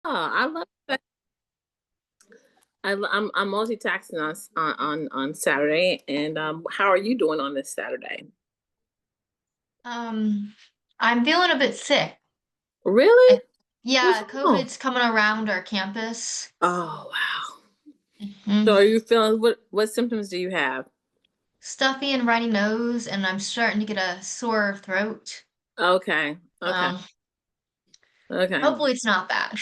I love that. I'm multitasking on Saturday, and how are you doing on this Saturday? Um, I'm feeling a bit sick. Really? I, What's yeah, wrong? COVID's coming around our campus. Oh wow. So Mhm. are you feeling what symptoms do you have? Stuffy and runny nose, and I'm starting to get a sore throat. Okay. Okay. Um, Okay. Hopefully it's not bad.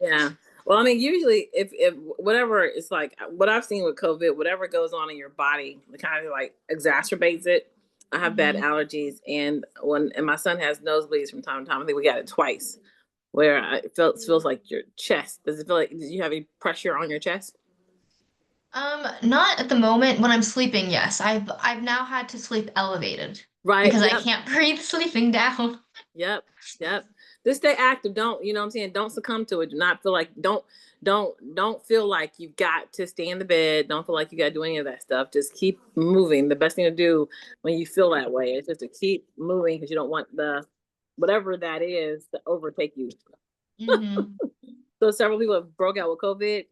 Yeah. Well, I mean, usually if whatever it's like what I've seen with COVID, whatever goes on in your body, it kind of like exacerbates it. I have bad hmm allergies, and my son has nosebleeds from time to time. I think we got it twice, where it feels like your chest. Does it feel like? Did you have any pressure on your chest? Not at the moment. When I'm sleeping, yes. I've now had to sleep elevated Right. because I Yep. can't breathe sleeping down. Yep. Yep. Just stay active. Don't, you know what I'm saying? Don't succumb to it. Do not feel like don't feel like you've got to stay in the bed. Don't feel like you gotta do any of that stuff. Just keep moving. The best thing to do when you feel that way is just to keep moving because you don't want the whatever that is to overtake you. hmm So several people have broke out with COVID.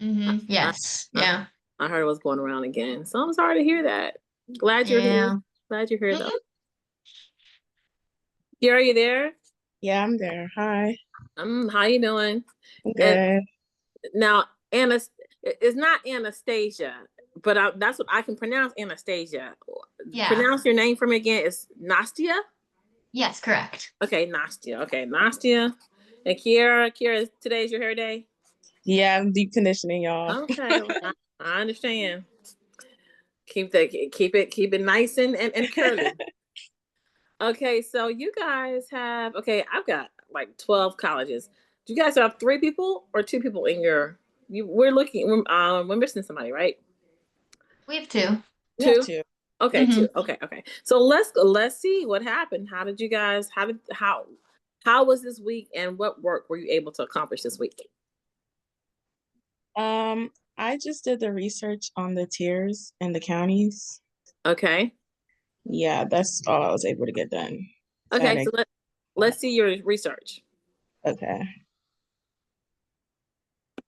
I, Yes. I, Yeah. I heard it was going around again. So I'm sorry to hear that. Glad you're here. Yeah. Glad you're here though. hmm Here, are you there? Yeah, I'm there. Hi. How you doing? I'm And good. now, it's not Anastasia, but that's what I can pronounce. Anastasia. Yeah. Pronounce your name for me again. It's Nastia. Yes, correct. Okay, Nastia. Okay, Nastia. And Kiara, today's your hair day. Yeah, I'm deep conditioning, y'all. Okay, I understand. Keep it nice and curly. Okay, so you guys have okay. I've got like 12 colleges. Do you guys have three people or two people in your? We're looking. We're missing somebody, right? We have two. We have Two. two. Okay, hmm two. Okay. So let's see what happened. How did you guys? How was this week, and what work were you able to accomplish this week? I just did the research on the tiers and the counties. Okay. Yeah, that's all I was able to get done. So I Okay. had So let's see your research. okay.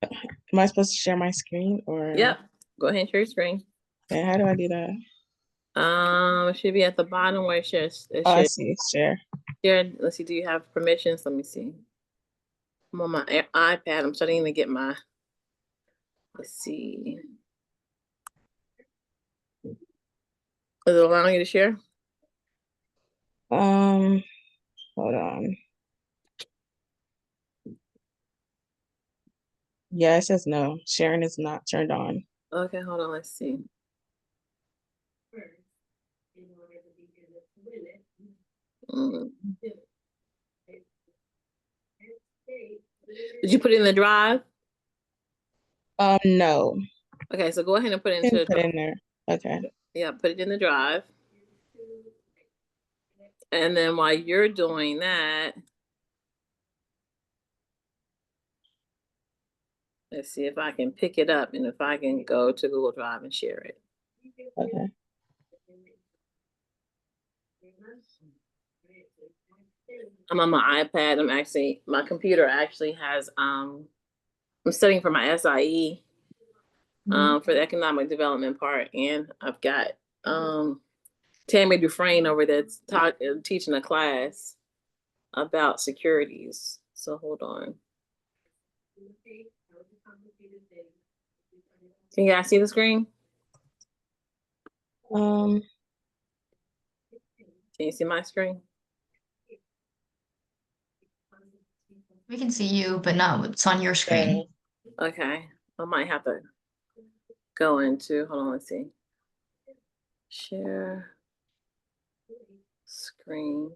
Am I supposed to share my screen or Yep. Go ahead and share your screen. okay, how do I do that? It should be at the bottom where it shares. It Oh, I should see. Share. share. Let's see. Do you have permissions? Let me see. I'm on my iPad. I'm starting to get my. Let's see. Is it allowing you to share? Um, Hold on. Yeah, it says no. Sharing is not turned on. Okay, hold on. Let's see. Mm. Did you put it in the drive? No. Okay, so go ahead and put it into Didn't the put drive. in there. Okay. Yeah, put it in the drive. And then while you're doing that, let's see if I can pick it up and if I can go to Google Drive and share it. Okay. I'm on my iPad. My computer actually has I'm studying for my SIE Mhm. for the economic development part, and I've got Tammy Dufresne over there teaching a class about securities. So hold on. Can you guys see the screen? Um, Can you see my screen? We can see you, but not what's on your so screen. Okay. I might have to go into, hold on, let's see. Share screen.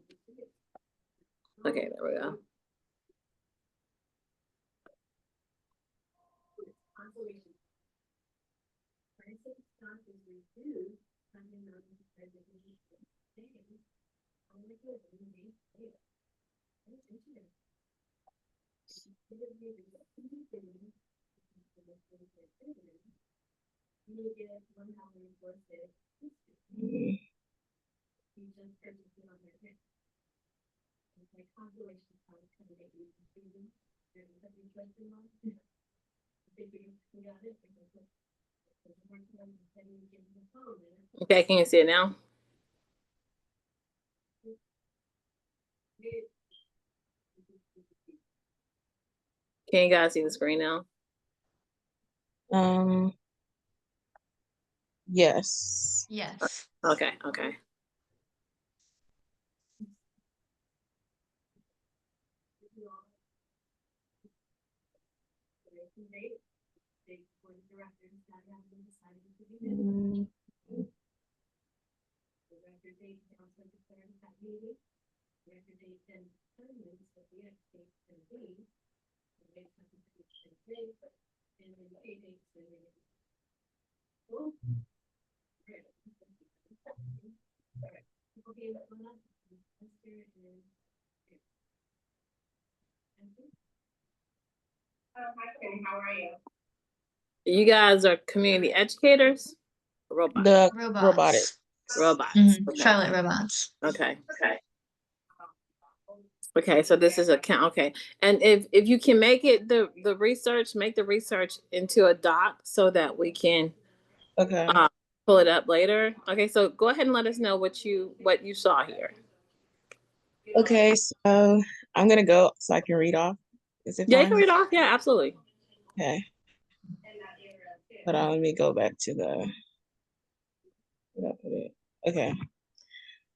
Okay, there we go. mm, Okay, can you see it now? Can you guys see the screen now? Yes. Yes. Okay, okay. Mm, You guys are community educators? Robots. The robotic. Robots. Robots. Okay. Charlotte robots. Okay. Okay, so this is a count. Okay, and if you can make it the research, make the research into a doc so that we can Okay. pull it up later. Okay, so go ahead and let us know what you saw here. Okay, so I'm gonna go so I can read off. Is it Yeah, you fine? can read off. Yeah, absolutely. Okay. Hold on, let me go back to the. Okay.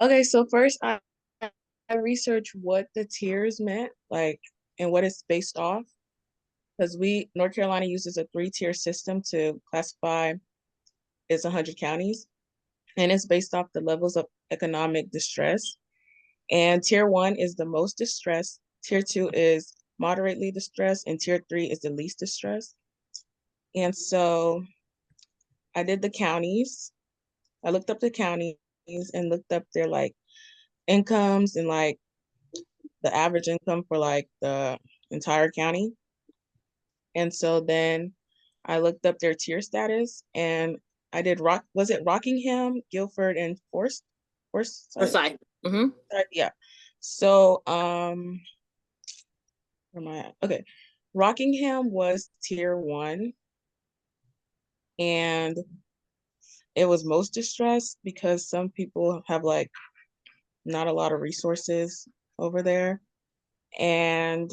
Okay, so first I researched what the tiers meant, like, and what it's based off. Because North Carolina uses a 3-tier system to classify its 100 counties, and it's based off the levels of economic distress. And tier 1 is the most distressed, tier 2 is moderately distressed, and tier 3 is the least distressed. And so I did the counties. I looked up the counties and looked up their like incomes and like the average income for like the entire county. And so then I looked up their tier status and I did was it Rockingham, Guilford, and Forsyth? Forsyth. Mm-hmm. Yeah. So where am I at? Okay. Rockingham was tier 1 and it was most distressed because some people have like not a lot of resources over there. And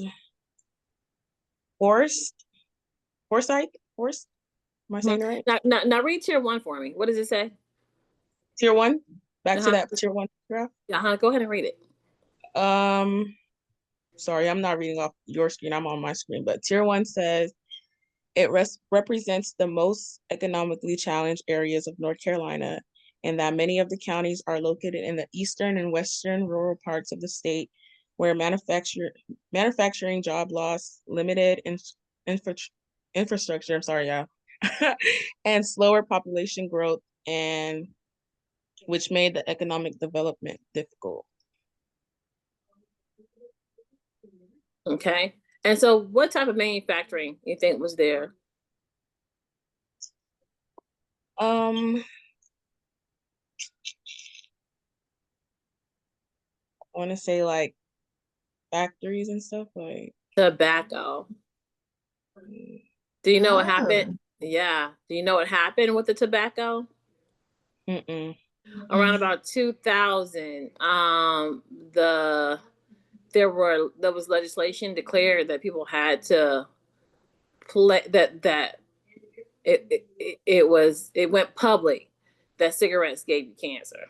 Forsyth, am I saying it right? Now read tier 1 for me. What does it say? Tier 1, back to that tier 1 graph. Go ahead and read it. Sorry, I'm not reading off your screen. I'm on my screen, but tier 1 says it represents the most economically challenged areas of North Carolina, and that many of the counties are located in the eastern and western rural parts of the state, where manufacturing job loss, limited infrastructure, I'm sorry, yeah, and slower population growth, and which made the economic development difficult. Okay. And so what type of manufacturing you think was there? I want to say like factories and stuff like Tobacco. Do you know what happened? Yeah. Do you know what happened with the tobacco? Around about 2000, there was legislation declared that people had to play that it went public that cigarettes gave you cancer.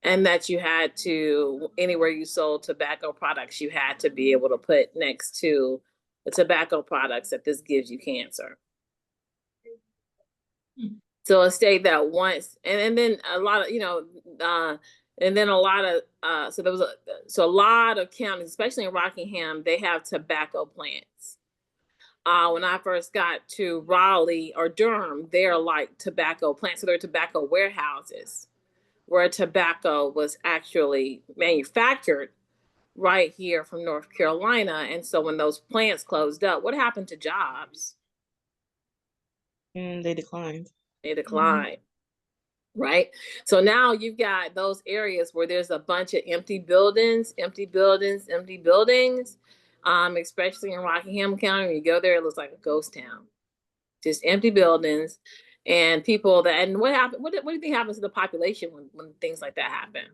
And that you had to, anywhere you sold tobacco products, you had to be able to put next to the tobacco products that this gives you cancer. So a state that once, and then a lot of, and then a lot of, so there was a lot of counties, especially in Rockingham, they have tobacco plants. When I first got to Raleigh or Durham, they're like tobacco plants. So they're tobacco warehouses where tobacco was actually manufactured right here from North Carolina. And so when those plants closed up, what happened to jobs? They declined. They declined. Right? So now you've got those areas where there's a bunch of empty buildings, especially in Rockingham County. When you go there, it looks like a ghost town, just empty buildings and people that. And what happened? What do you think happens to the population when things like that happen?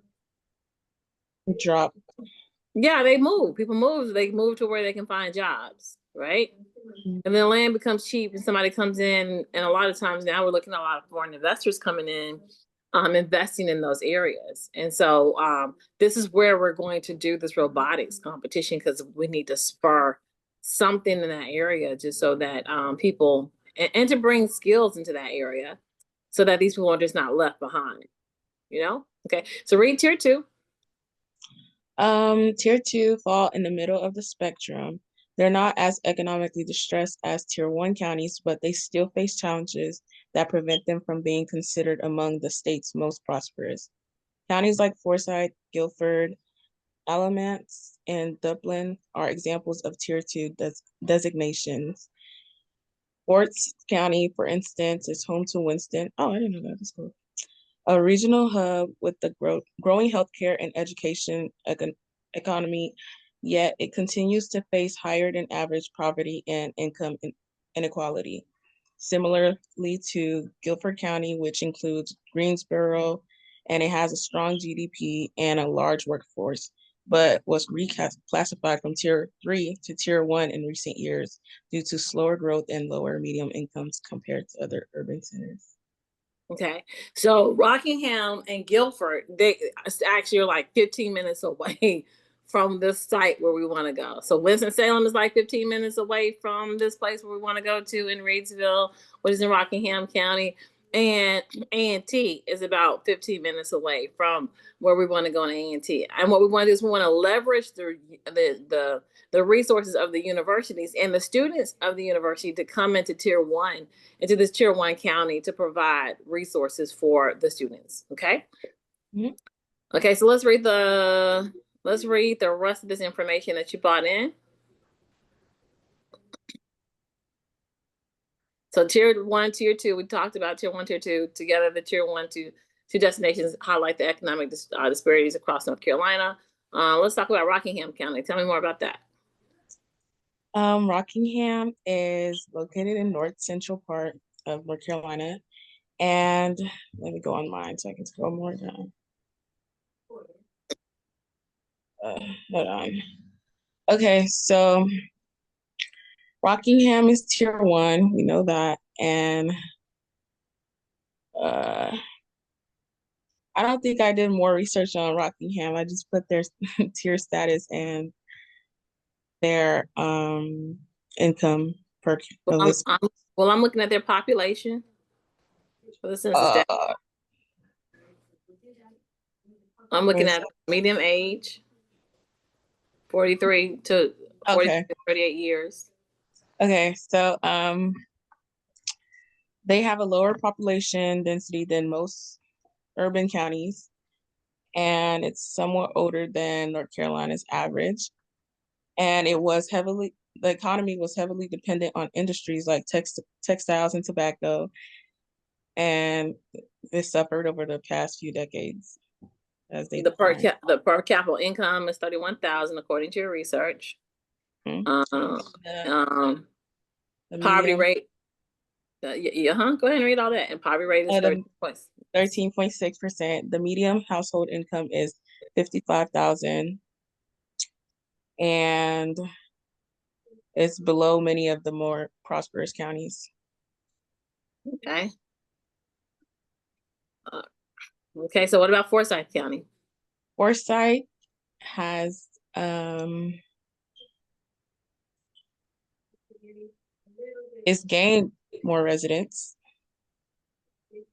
Drop. Yeah, they move. People move. They move to where they can find jobs, right? And then land becomes cheap, and somebody comes in. And a lot of times now we're looking at a lot of foreign investors coming in, investing in those areas. And so this is where we're going to do this robotics competition, because we need to spur something in that area, just so that people and to bring skills into that area, so that these people are just not left behind. Okay. So read tier 2. Tier 2 fall in the middle of the spectrum. They're not as economically distressed as tier 1 counties, but they still face challenges that prevent them from being considered among the state's most prosperous. Counties like Forsyth, Guilford, Alamance, and Dublin are examples of tier 2 designations. Forts County, for instance, is home to Winston. Oh, I didn't know that. That's cool. A regional hub with the growing healthcare and education economy, yet it continues to face higher than average poverty and income inequality. Similarly to Guilford County, which includes Greensboro, and it has a strong GDP and a large workforce, but was reclassified from tier 3 to tier 1 in recent years due to slower growth and lower medium incomes compared to other urban centers. Okay, so Rockingham and Guilford, they actually are like 15 minutes away from this site where we want to go. So Winston-Salem is like 15 minutes away from this place where we want to go to in Reidsville, which is in Rockingham County. And A&T is about 15 minutes away from where we want to go in A&T. And what we want to do is we want to leverage the resources of the universities and the students of the university to come into into this tier 1 county to provide resources for the students. Okay. Mm-hmm. Okay, so let's read the rest of this information that you brought in. So tier 1, tier 2, we talked about tier 1, tier 2 together. The tier 1 to 2 destinations highlight the economic disparities across North Carolina. Let's talk about Rockingham County. Tell me more about that. Rockingham is located in north central part of North Carolina. And let me go on mine so I can scroll more down. Hold on. Okay, so Rockingham is tier 1. We know that. And I don't think I did more research on Rockingham. I just put their tier status and their income per. I'm looking at their population for the census data. I'm looking at medium age, 43 to 38 years. Okay, so they have a lower population density than most urban counties, and it's somewhat older than North Carolina's average. And the economy was heavily dependent on industries like textiles and tobacco, and this suffered over the past few decades. The per capita income is $31,000 according to your research. Mm-hmm. Poverty rate. Go ahead and read all that. And poverty rate is 13.6%. The median household income is $55,000, and it's below many of the more prosperous counties. Okay. Okay, so what about Forsyth County? Forsyth has it's gained more residents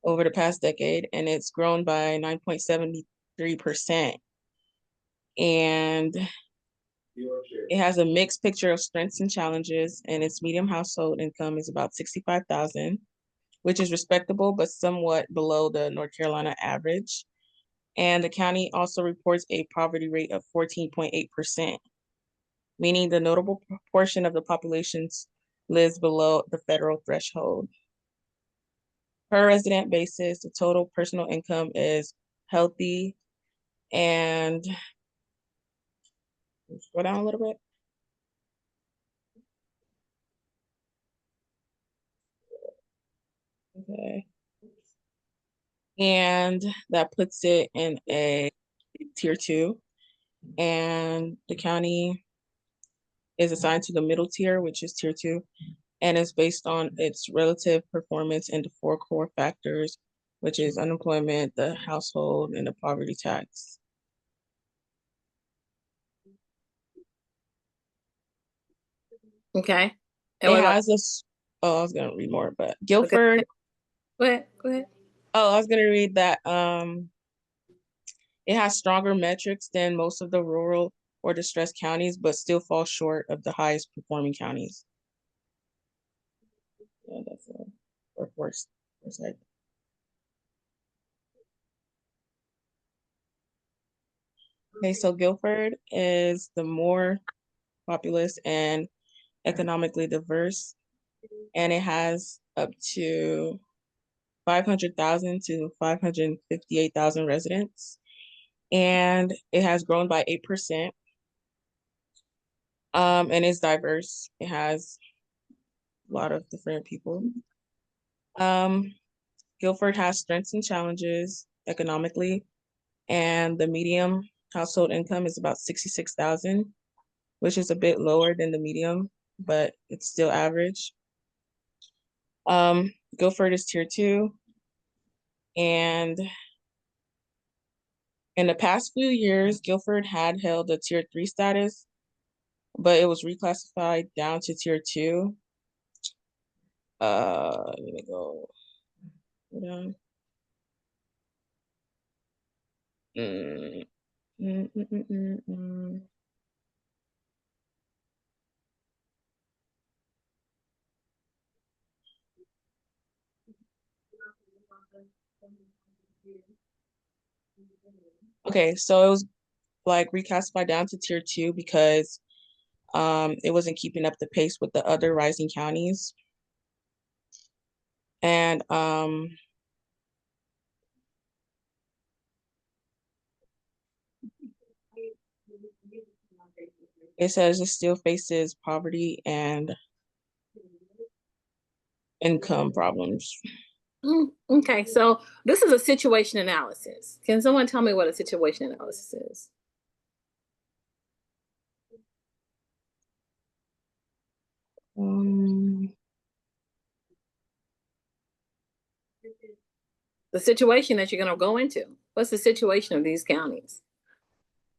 over the past decade, and it's grown by 9.73%. And it has a mixed picture of strengths and challenges, and its median household income is about $65,000, which is respectable, but somewhat below the North Carolina average. And the county also reports a poverty rate of 14.8%, meaning the notable proportion of the population lives below the federal threshold. Per resident basis, the total personal income is healthy, and let's go down a little bit. Okay. And that puts it in a tier 2. And the county is assigned to the middle tier, which is tier 2, and is based on its relative performance into 4 core factors, which is unemployment, the household, and the poverty tax. Okay. And It what about, has this, oh, I was gonna read more, but Guilford, go ahead, go ahead. oh, I was gonna read that it has stronger metrics than most of the rural or distressed counties, but still falls short of the highest performing counties. Yeah, that's a workforce. Okay, so Guilford is the more populous and economically diverse, and it has up to 500,000 to 558,000 residents, and it has grown by 8%. And it's diverse. It has a lot of different people. Guilford has strengths and challenges economically, and the median household income is about 66,000, which is a bit lower than the medium, but it's still average. Guilford is tier 2, and in the past few years, Guilford had held a tier 3 status, but it was reclassified down to tier 2. Let me go down. Mm, mm, mm, mm, mm, mm. Okay, so it was like reclassified down to tier 2 because it wasn't keeping up the pace with the other rising counties. And it says it still faces poverty and income problems. Okay, so this is a situation analysis. Can someone tell me what a situation analysis is? The situation that you're going to go into. What's the situation of these counties?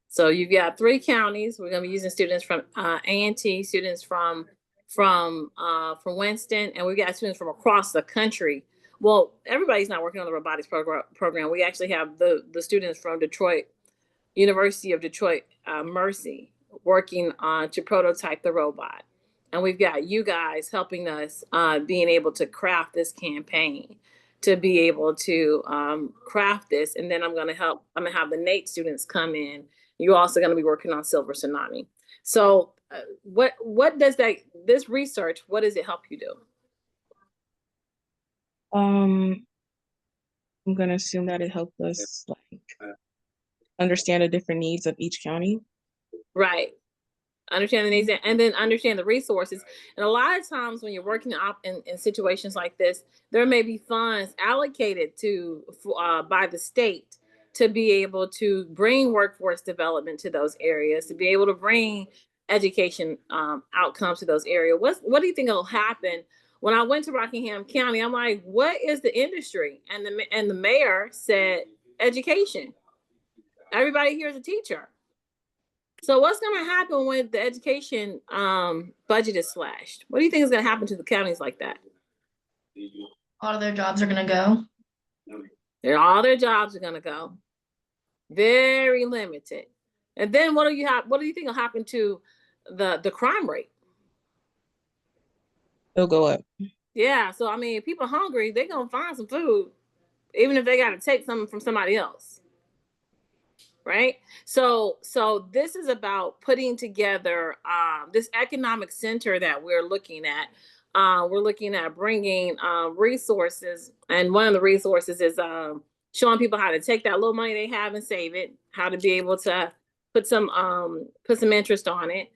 So you've got 3 counties. We're going to be using students from A&T, students from Winston, and we've got students from across the country. Well, everybody's not working on the robotics program. We actually have the students from Detroit, University of Detroit, Mercy, working on to prototype the robot. And we've got you guys helping us being able to craft this campaign, to be able to craft this. And then I'm going to have the NATE students come in. You're also going to be working on silver tsunami. So what does this research, what does it help you do? I'm going to assume that it helped us like understand the different needs of each county. Right. Understand the needs and then understand the resources. And a lot of times when you're working in situations like this, there may be funds allocated to by the state to be able to bring workforce development to those areas, to be able to bring education outcomes to those areas. What do you think will happen? When I went to Rockingham County, I'm like, what is the industry? And the mayor said education. Everybody here is a teacher. So what's going to happen when the education budget is slashed? What do you think is going to happen to the counties like that? A lot of their jobs are going to go. All their jobs are going to go. Very limited. And then what do you think will happen to the crime rate? It'll go up. Yeah. So, I mean, if people are hungry, they're going to find some food, even if they got to take something from somebody else. Right. So this is about putting together this economic center that we're looking at. We're looking at bringing resources, and one of the resources is showing people how to take that little money they have and save it, how to be able to put some interest on it,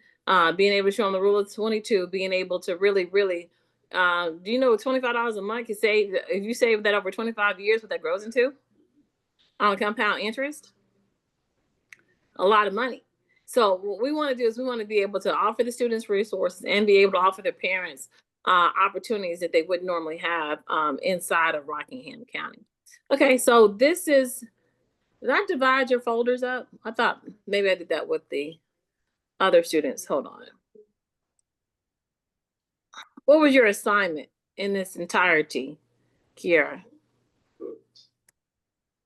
being able to show them the rule of 22, being able to really Do you know $25 a month can save if you save that over 25 years, what that grows into on compound interest? A lot of money. So what we want to do is we want to be able to offer the students resources and be able to offer their parents opportunities that they wouldn't normally have inside of Rockingham County. Okay, so this is, did I divide your folders up? I thought maybe I did that with the other students. Hold on. What was your assignment in this entirety, Kiara?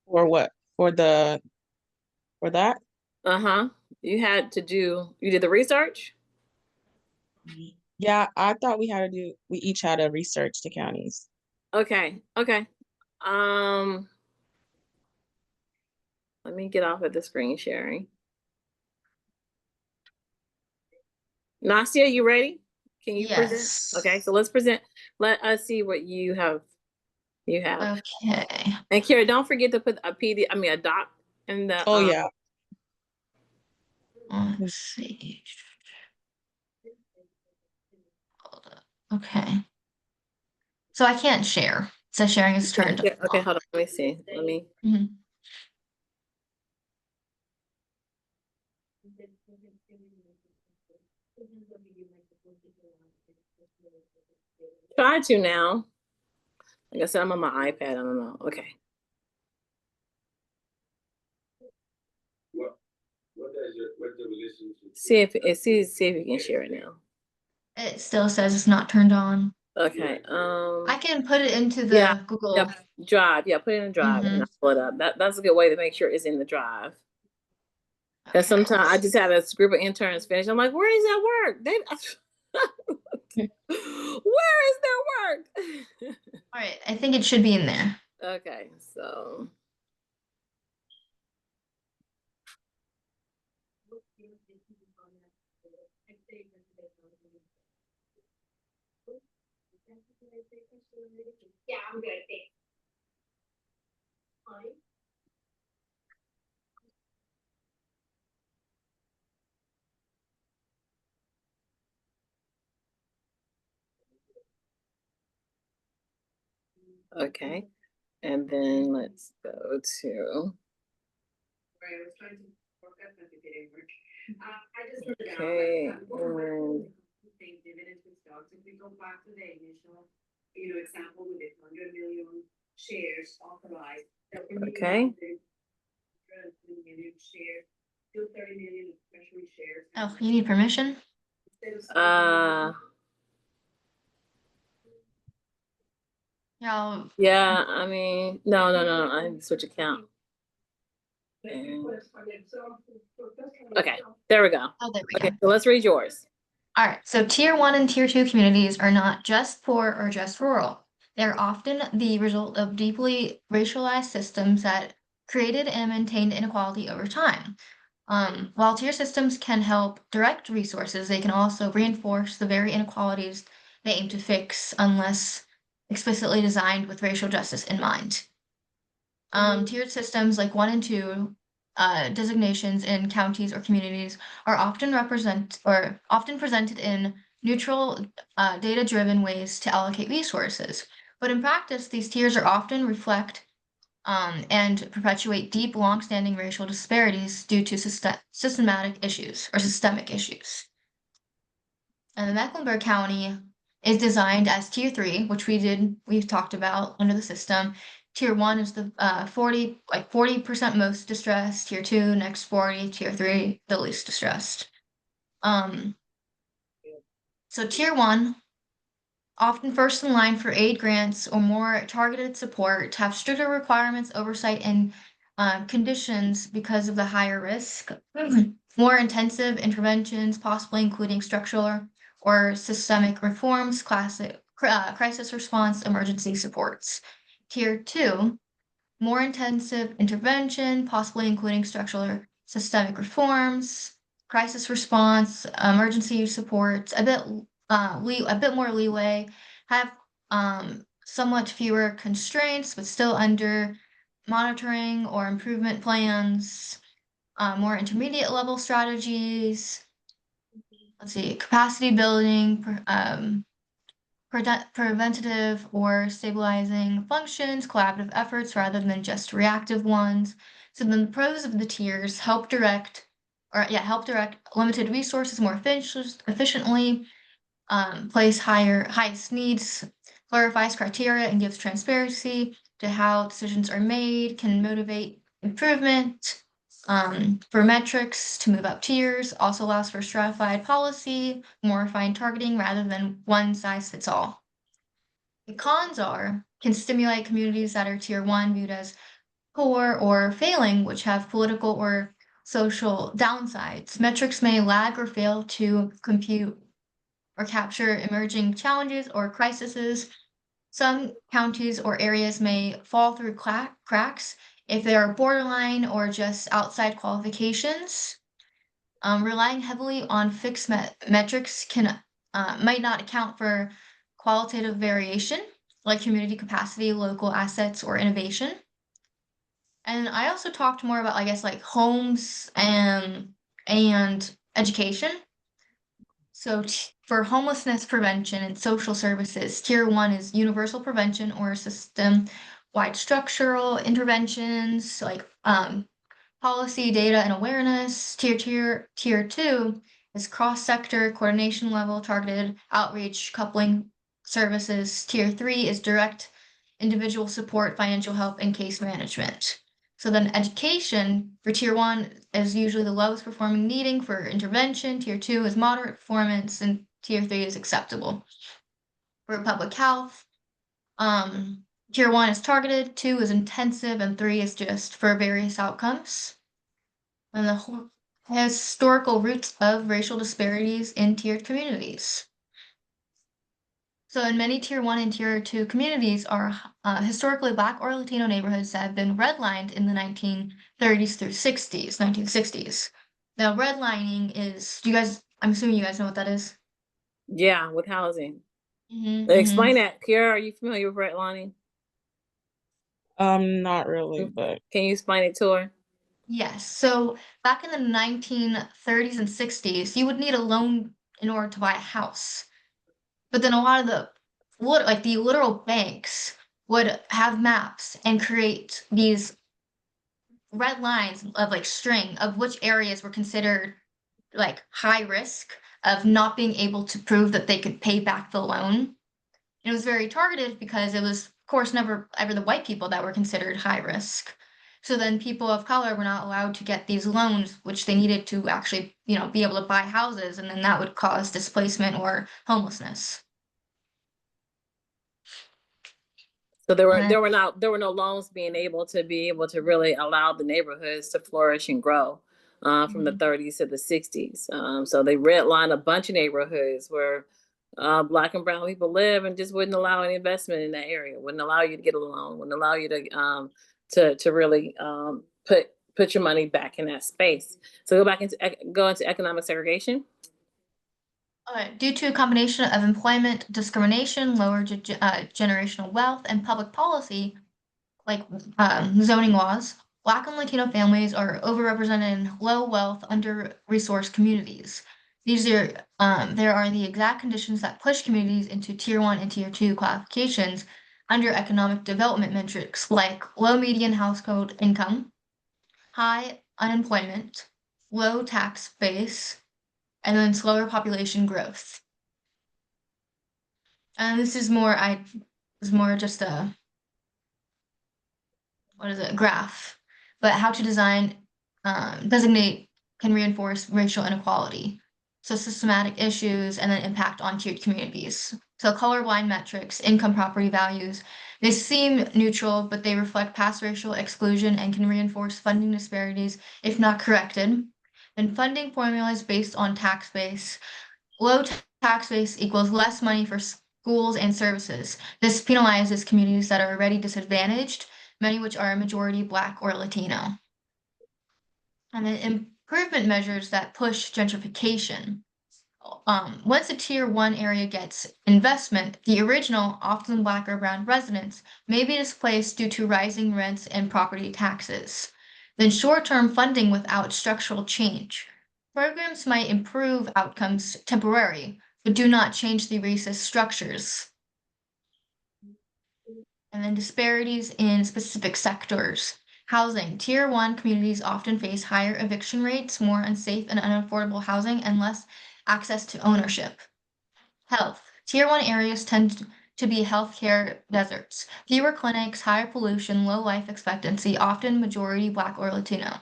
For what? For that? Uh-huh. You had to do, you did the research? Yeah, I thought we each had to research the counties. Okay, okay. Let me get off of the screen sharing. Nastia, you ready? Can you present? Yes. Okay, so let's present. Let us see what you have. Okay. And Kira, don't forget to put a doc in the. Oh yeah. Let's see. Hold up. Okay. So I can't share. So sharing is turned Okay, off. hold on. Let me see. Let me. Mhm. Try to now. Like I said, I'm on my iPad. I don't know. Okay. See if you can share it now. It still says it's not turned on. Okay. I can put it into the Yeah, Google. yeah, Drive. Yeah, put it in the Drive and I'll pull it up. That's a good way to make sure it's in the Drive. Because Okay. sometimes I just had a group of interns finish. I'm like, where is that work? Where is their work? All right. I think it should be in there. Okay, so. Yeah, I'm good. Thanks. Okay, and then let's go to. Okay, and okay. Oh, you need permission? Yeah. Yeah, I mean, no, I need to switch account. And, okay, there we go. Oh, there we Okay, go. so let's read yours. All right. So tier 1 and tier 2 communities are not just poor or just rural. They're often the result of deeply racialized systems that created and maintained inequality over time. While tier systems can help direct resources, they can also reinforce the very inequalities they aim to fix unless explicitly designed with racial justice in mind. Tiered systems like 1 and 2 designations in counties or communities are often presented in neutral, data-driven ways to allocate resources. But in practice, these tiers are often reflect and perpetuate deep, long-standing racial disparities due to systematic issues or systemic issues. And the Mecklenburg County is designed as tier 3, which we've talked about under the system. Tier 1 is the 40% most distressed, tier 2 next 40, tier 3 the least distressed. So tier 1, often first in line for aid grants or more targeted support, have stricter requirements, oversight, and conditions because of the higher risk. More intensive interventions, possibly including structural or systemic reforms, crisis response, emergency supports. Tier 2, more intensive intervention, possibly including structural or systemic reforms, crisis response, emergency supports, a bit more leeway, have somewhat fewer constraints, but still under monitoring or improvement plans, more intermediate level strategies. Let's see, capacity building, preventative or stabilizing functions, collaborative efforts rather than just reactive ones. So then the pros of the tiers help direct limited resources more efficiently, place highest needs, clarifies criteria and gives transparency to how decisions are made, can motivate improvement. For metrics to move up tiers, also allows for stratified policy, more refined targeting rather than one size fits all. The cons can stimulate communities that are tier 1 viewed as poor or failing, which have political or social downsides. Metrics may lag or fail to compute or capture emerging challenges or crises. Some counties or areas may fall through cracks if they are borderline or just outside qualifications. Relying heavily on fixed metrics might not account for qualitative variation, like community capacity, local assets, or innovation. And I also talked more about, I guess, like homes and education. So for homelessness prevention and social services, tier 1 is universal prevention or system-wide structural interventions like policy, data, and awareness. Tier 2 is cross-sector coordination level targeted outreach, coupling services. Tier 3 is direct individual support, financial help, and case management. So then education for tier 1 is usually the lowest performing needing for intervention. Tier 2 is moderate performance, and tier 3 is acceptable. For public health, tier 1 is targeted, 2 is intensive, and 3 is just for various outcomes. And the historical roots of racial disparities in tiered communities. So in many tier 1 and tier 2 communities are historically Black or Latino neighborhoods that have been redlined in the 1930s through 1960s. Now redlining is, I'm assuming you guys know what that is? Yeah, with housing. Mm-hmm, Explain that. Kiara, are you familiar with redlining? Not really, but can you explain it to her? Yes. So back in the 1930s and 60s, you would need a loan in order to buy a house. But then a lot of the literal banks would have maps and create these red lines of like string of which areas were considered like high risk of not being able to prove that they could pay back the loan. And it was very targeted because it was, of course, never ever the white people that were considered high risk. So then people of color were not allowed to get these loans, which they needed to actually, be able to buy houses, and then that would cause displacement or homelessness. So there were no loans being able to really allow the neighborhoods to flourish and grow from the 30s to the 60s. So they redlined a bunch of neighborhoods where Black and brown people live, and just wouldn't allow any investment in that area. Wouldn't allow you to get a loan. Wouldn't allow you to really put your money back in that space. So go into economic segregation. Due to a combination of employment discrimination, lower generational wealth, and public policy, like zoning laws, Black and Latino families are overrepresented in low wealth, under-resourced communities. There are the exact conditions that push communities into tier 1 and tier 2 classifications under economic development metrics like low median household income, high unemployment, low tax base, and then slower population growth. And this is more just a graph, but how to designate can reinforce racial inequality. So systematic issues and then impact on tiered communities. So colorblind metrics, income property values, they seem neutral, but they reflect past racial exclusion and can reinforce funding disparities if not corrected. Then funding formulas based on tax base. Low tax base equals less money for schools and services. This penalizes communities that are already disadvantaged, many which are a majority Black or Latino. And then improvement measures that push gentrification. Once a tier 1 area gets investment, the original, often Black or brown residents may be displaced due to rising rents and property taxes. Then short-term funding without structural change. Programs might improve outcomes temporarily, but do not change the racist structures. And then disparities in specific sectors. Housing. Tier 1 communities often face higher eviction rates, more unsafe and unaffordable housing, and less access to ownership. Health. Tier 1 areas tend to be healthcare deserts. Fewer clinics, higher pollution, low life expectancy, often majority Black or Latino.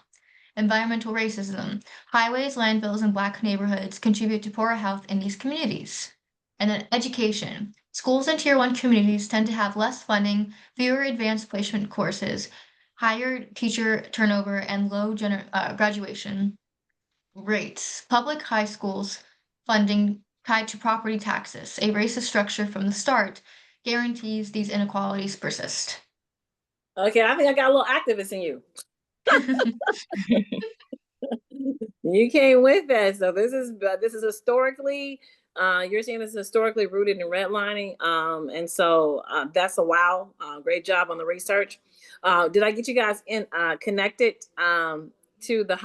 Environmental racism. Highways, landfills, and Black neighborhoods contribute to poorer health in these communities. And then education. Schools in Tier 1 communities tend to have less funding, fewer advanced placement courses, higher teacher turnover, and low graduation rates. Public high schools funding tied to property taxes, a racist structure from the start, guarantees these inequalities persist. Okay, I think I got a little activist in you. You came with that. So this is historically, you're saying this is historically rooted in redlining. And so that's a wow. Great job on the research. Did I get you guys in connected to the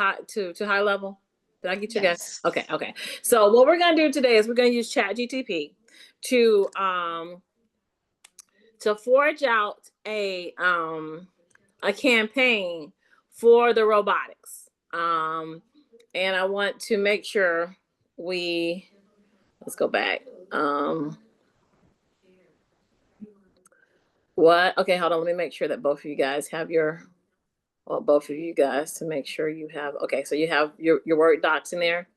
high level? Did I get you guys? Yes. Okay. So what we're gonna do today is we're gonna use ChatGTP to forge out a campaign for the robotics. And I want to make sure let's go back. What? Okay, hold on. Let me make sure that both of you guys have both of you guys to make sure you have, okay, so you have your Word docs in there.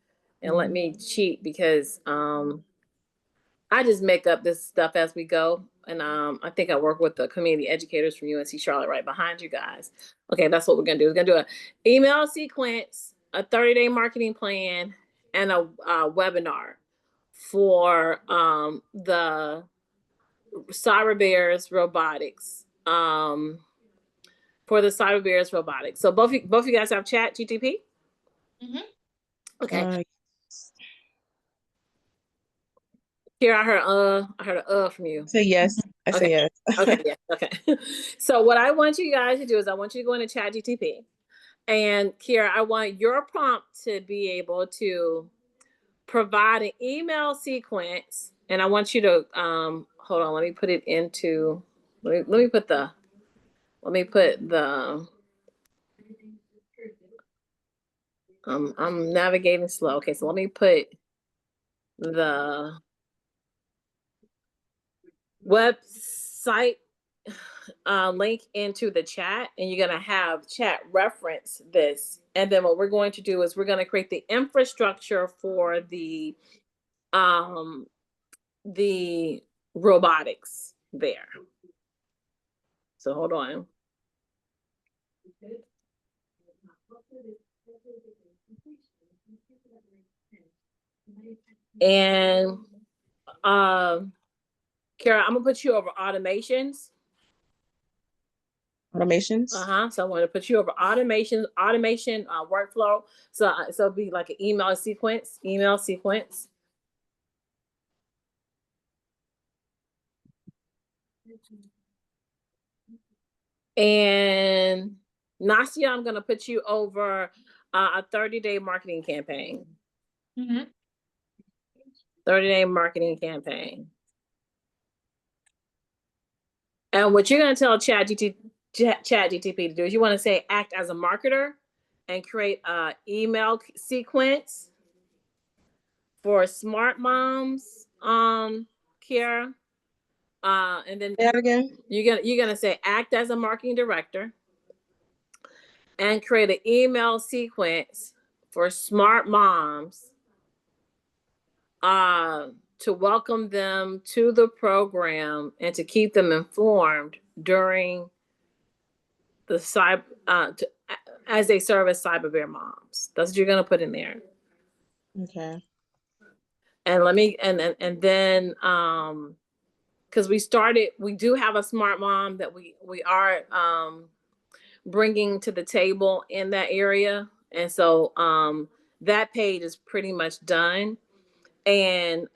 And let me cheat because I just make up this stuff as we go. And I think I work with the community educators from UNC Charlotte right behind you guys. Okay, that's what we're gonna do. We're gonna do an email sequence, a 30-day marketing plan, and a webinar for the Cyber Bears Robotics. For the Cyber Bears Robotics. So both of you guys have ChatGTP? Mm-hmm. Okay. Here I heard a from you. Say yes. I say yes. Okay, yeah, okay. So what I want you guys to do is I want you to go into ChatGTP. And Kira, I want your prompt to be able to provide an email sequence. And I want you to hold on, let me put it into let me put the I'm navigating slow. Okay, so let me put the website link into the chat, and you're going to have chat reference this. And then what we're going to do is we're going to create the infrastructure for the robotics there. So hold on. And Kara, I'm gonna put you over automations. Automations. So I want to put you over automation workflow. So it'll be like an email sequence. And Nastia, I'm gonna put you over a 30-day marketing campaign. 30-day marketing campaign. And what you're gonna tell ChatGTP to do is you want to say act as a marketer and create an email sequence for smart moms, Kiara. And then again. You're gonna say act as a marketing director and create an email sequence for smart moms to welcome them to the program and to keep them informed during the cyber as they serve as Cyber Bear moms. That's what you're gonna put in there. Okay. And let me and then because we do have a smart mom that we are bringing to the table in that area, and so that page is pretty much done. And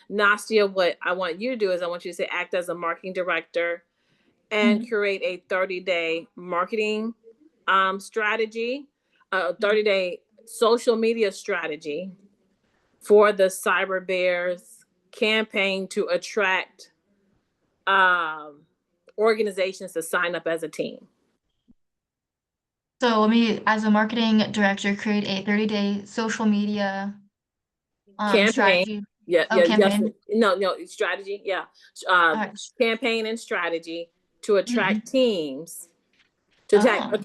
Nastia, what I want you to do is I want you to say act as a marketing director and create a 30-day marketing strategy, a 30-day social media strategy for the Cyber Bears campaign to attract organizations to sign up as a team. So let me, as a marketing director, create a 30-day social media Campaign. strategy. Yeah, Oh, yeah, campaign. no, strategy. Yeah, All right. campaign and strategy to attract teams, to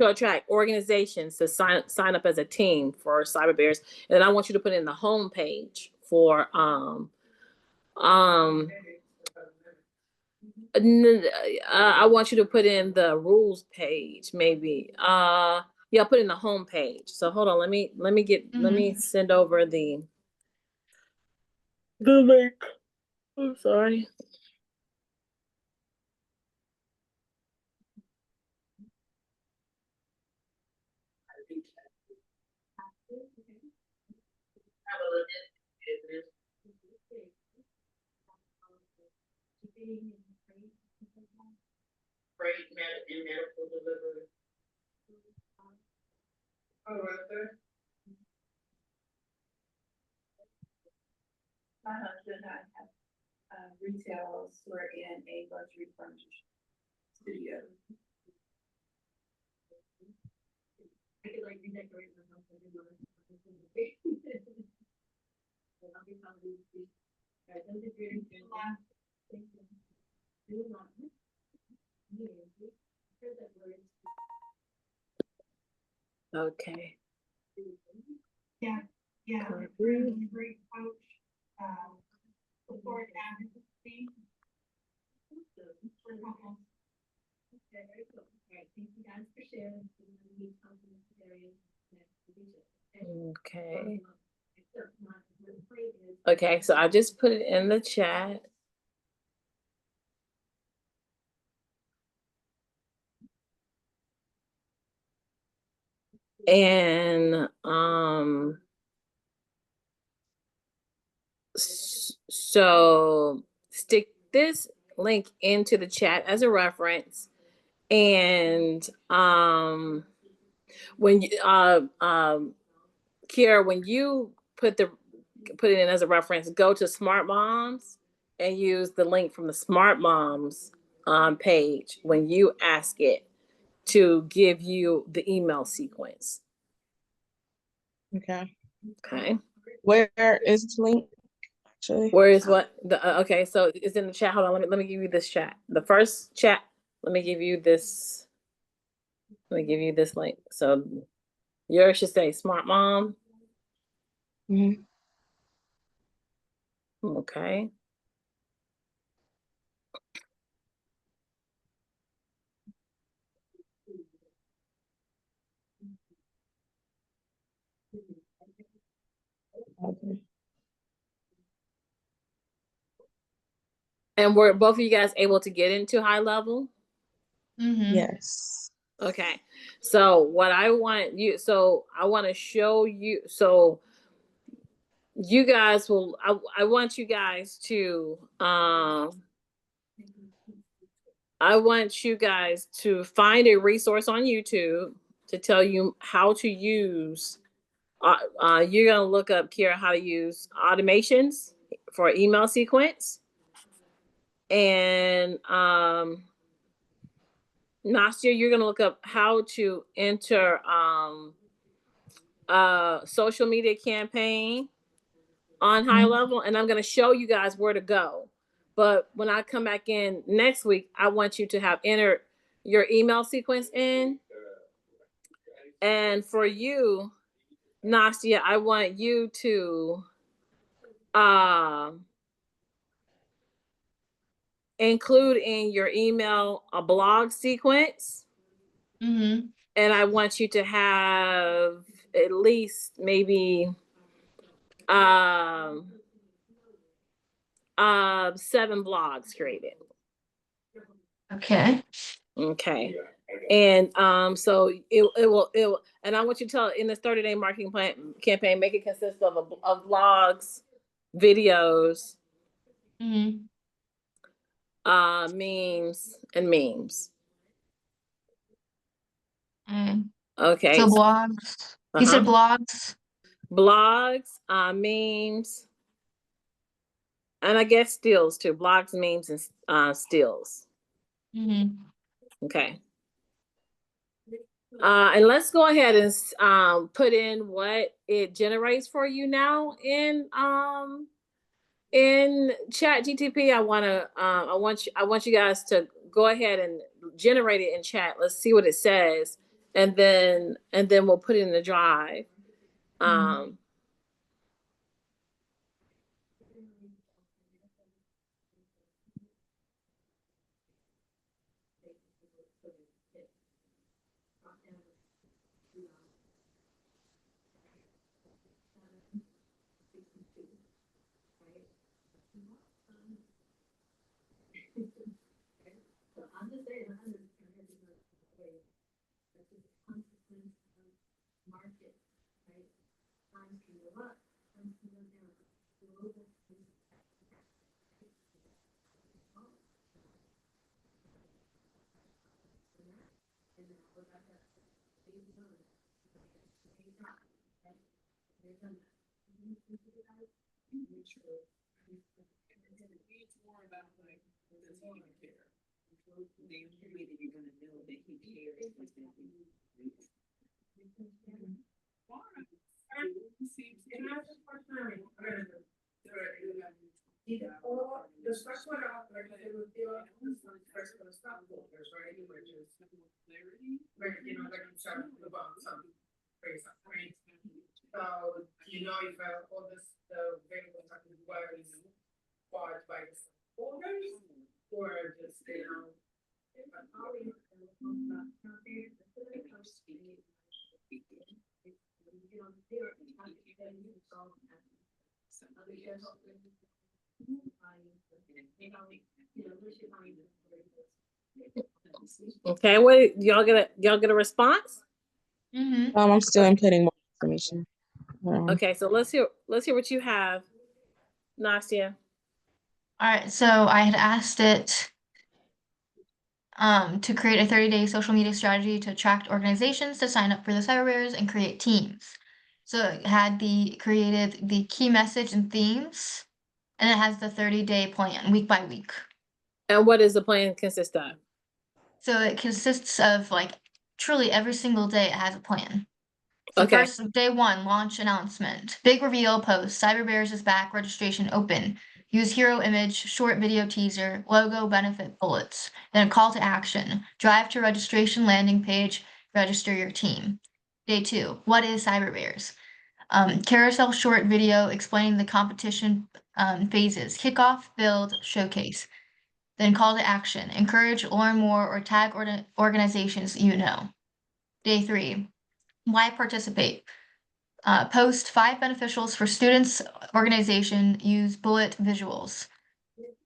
attract organizations to sign up as a team for Cyber Bears. And then I want you to put in the homepage for I want you to put in the rules page, maybe. Yeah, put in the home page. So hold on, let me send over the link. I'm sorry. Medical delivery. My husband and I have retail store in a luxury furniture studio. I could like redecorate my house every month. Okay. Yeah, yeah. Great coach. Before and after the Okay. Okay, so I just put it in the chat. And so stick this link into the chat as a reference. And when you Kiara, when you put it in as a reference, go to Smart Moms and use the link from the Smart Moms page when you ask it to give you the email sequence. Okay. Okay. Where is the link? Actually, where is what the okay? So it's in the chat. Hold on. Let me give you this chat. The first chat. Let me give you this. Let me give you this link. So yours should say Smart Mom. Mm-hmm. Okay. Okay. And were both of you guys able to get into high level? Mm-hmm. Yes. Okay. So what I want you, so I want to show you, so you guys will, I want you guys to, I want you guys to find a resource on YouTube to tell you how to use, you're going to look up, Kira, how to use automations for email sequence. And Nastia, you're going to look up how to enter social media campaign on high level. And I'm going to show you guys where to go. But when I come back in next week, I want you to have entered your email sequence in. And for you, Nastia, I want you to include in your email a blog sequence. Mm-hmm. And I want you to have at least maybe 7 blogs created. Okay. Okay. And so it will, and I want you to tell in this 30-day marketing plan campaign, make it consist of blogs, videos, Mm-hmm. memes, and memes. Okay. Okay. So blogs. You said blogs. Blogs, memes, And I guess stills too, blogs, memes, and stills. Okay. And let's go ahead and put in what it generates for you now in Chat GTP. I want you guys to go ahead and generate it in chat. Let's see what it says, and then we'll put it in the drive. So, you know, if all this variables are caused by the folders, or just, you know. Okay, what y'all get a response? I'm still inputting more information. Okay, so let's hear what you have, Nastia. All right, so I had asked it to create a 30-day social media strategy to attract organizations to sign up for the cyber bears and create teams. So it had created the key message and themes, and it has the 30-day plan week by week. And what does the plan consist of? So it consists of like truly every single day it has a plan. So Okay. first, day 1, launch announcement. Big reveal post. Cyber Bears is back. Registration open. Use hero image, short video teaser, logo, benefit bullets. Then a call to action. Drive to registration landing page. Register your team. Day 2, what is Cyber Bears? Carousel short video explaining the competition phases. Kickoff, build, showcase. Then call to action. Encourage, learn more, or tag organizations you know. Day 3, why participate? Post 5 beneficials for students, organization, use bullet visuals.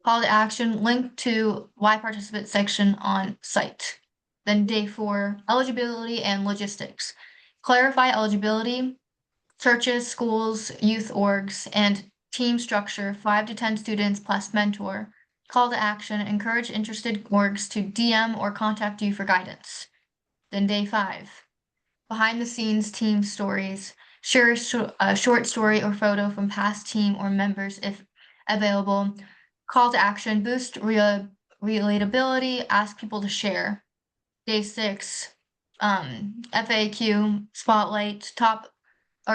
Call to action, link to why participate section on site. Then day 4, eligibility and logistics. Clarify eligibility, churches, schools, youth orgs, and team structure, 5 to 10 students plus mentor. Call to action, encourage interested orgs to DM or contact you for guidance. Then day 5, behind the scenes team stories. Share a short story or photo from past team or members if available. Call to action, boost relatability, ask people to share. Day 6, FAQ, spotlight,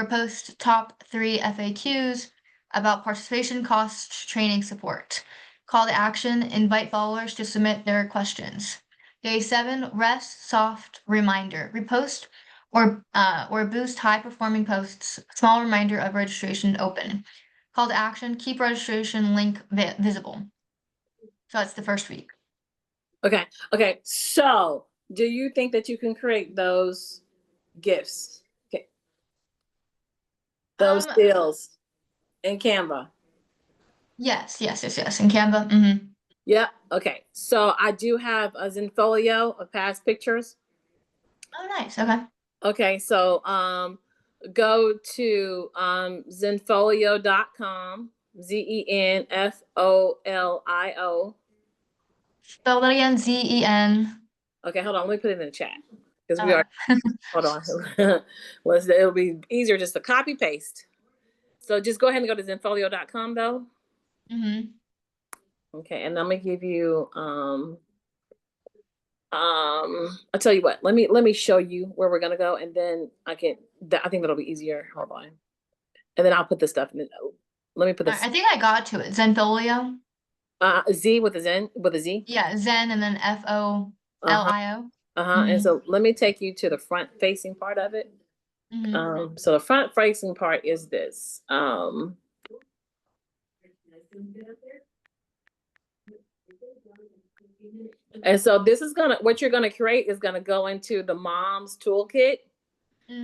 post top 3 FAQs about participation costs, training support. Call to action, invite followers to submit their questions. Day 7, rest, soft reminder, repost or boost high-performing posts, small reminder of registration open. Call to action, keep registration link visible. So that's the first week. Okay. So do you think that you can create those GIFs? Okay. Those stills in Canva? Yes, in Canva. Yeah. Okay. So I do have a Zenfolio of past pictures. Oh, nice. Okay. Okay. So go to zenfolio.com, ZENFOLIO. Spell that again, ZEN. Okay, hold on. Let me put it in the chat because we are. Hold on. It'll be easier just to copy paste. So just go ahead and go to zenfolio.com though. Mm-hmm. Okay, and I'm gonna give you I'll tell you what, let me show you where we're gonna go, and then I think that'll be easier. Hold on. And then I'll put this stuff in it. Let me put this I think I got to it. Zenfolio. Z with a Z. Yeah, Zen and then FOLIO. And so let me take you to the front facing part of it. Mm-hmm. So the front facing part is this. And so this is what you're gonna create is gonna go into the mom's toolkit,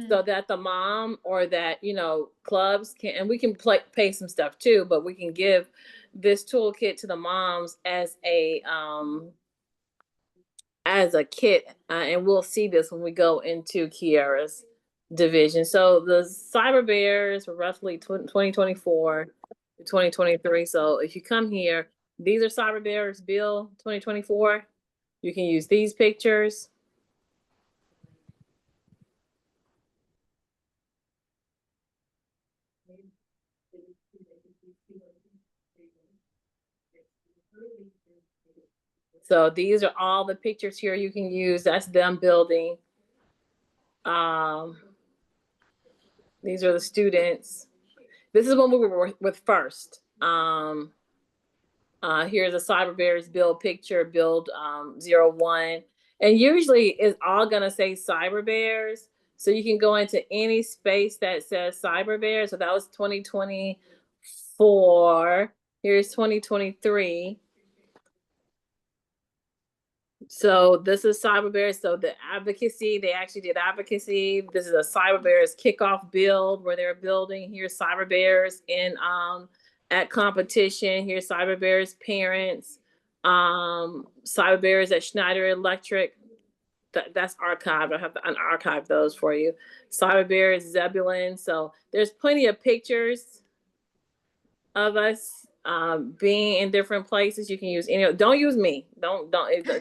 so that the mom or that, clubs can, and we can pay some stuff too, but we can give this toolkit to the moms as a kit, and we'll see this when we go into Kiara's division. So the Cyber Bears were roughly 2024 to 2023. So if you come here, these are Cyber Bears Bill 2024. You can use these pictures. So these are all the pictures here you can use. That's them building. These are the students. This is when we were with first. Here's a Cyber Bears build picture, build 01. And usually it's all gonna say Cyber Bears. So you can go into any space that says Cyber Bears. So that was 2024. Here's 2023. So this is Cyber Bears. So the advocacy, they actually did advocacy. This is a Cyber Bears kickoff build where they're building. Here's Cyber Bears in at competition. Here's Cyber Bears parents. Cyber Bears at Schneider Electric. That's archived. I have to unarchive those for you. Cyber Bears Zebulon. So there's plenty of pictures of us being in different places. You can use any. Don't use me. Don't always. I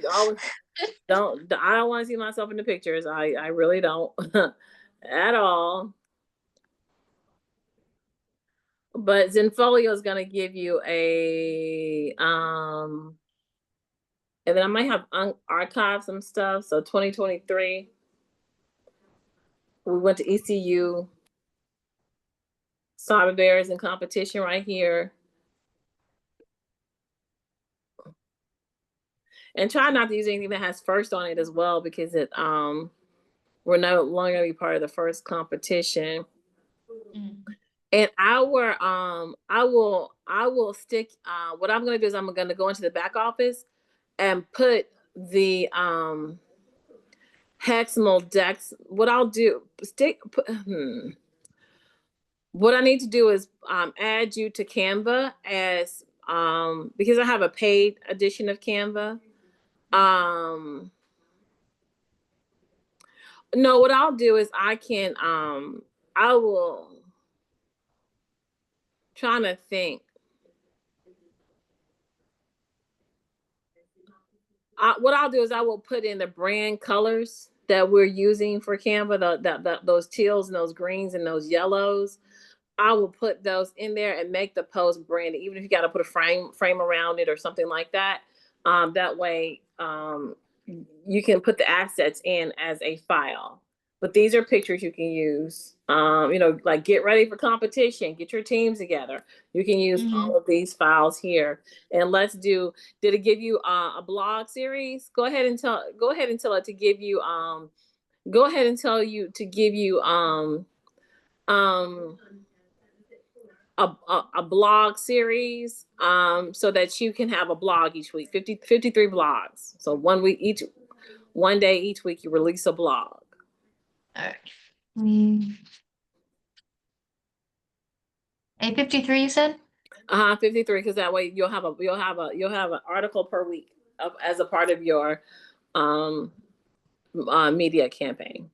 don't want to see myself in the pictures. I really don't at all. But Zenfolio is going to give you a and then I might have archived some stuff. So 2023, we went to ECU. Cyber Bears in competition right here. And try not to use anything that has first on it as well, because it we're no longer gonna be part of the first competition. And I will stick what I'm gonna do is I'm gonna go into the back office and put the hexamal decks. What I'll do what I need to do is add you to Canva as because I have a paid edition of Canva. No, what I'll do is I will trying to think. What I'll do is I will put in the brand colors that we're using for Canva, those teals and those greens and those yellows. I will put those in there and make the post branded, even if you got to put a frame around it or something like that. That way you can put the assets in as a file. But these are pictures you can use. Like get ready for competition, get your teams together. You can use all of these files here. And did it give you a blog series? Go ahead and tell it to give you go ahead and tell you to give you a blog series so that you can have a blog each week. 53 blogs. So one day each week you release a blog. All right. A53 you said? 53, because that way you'll have an article per week as a part of your media campaign.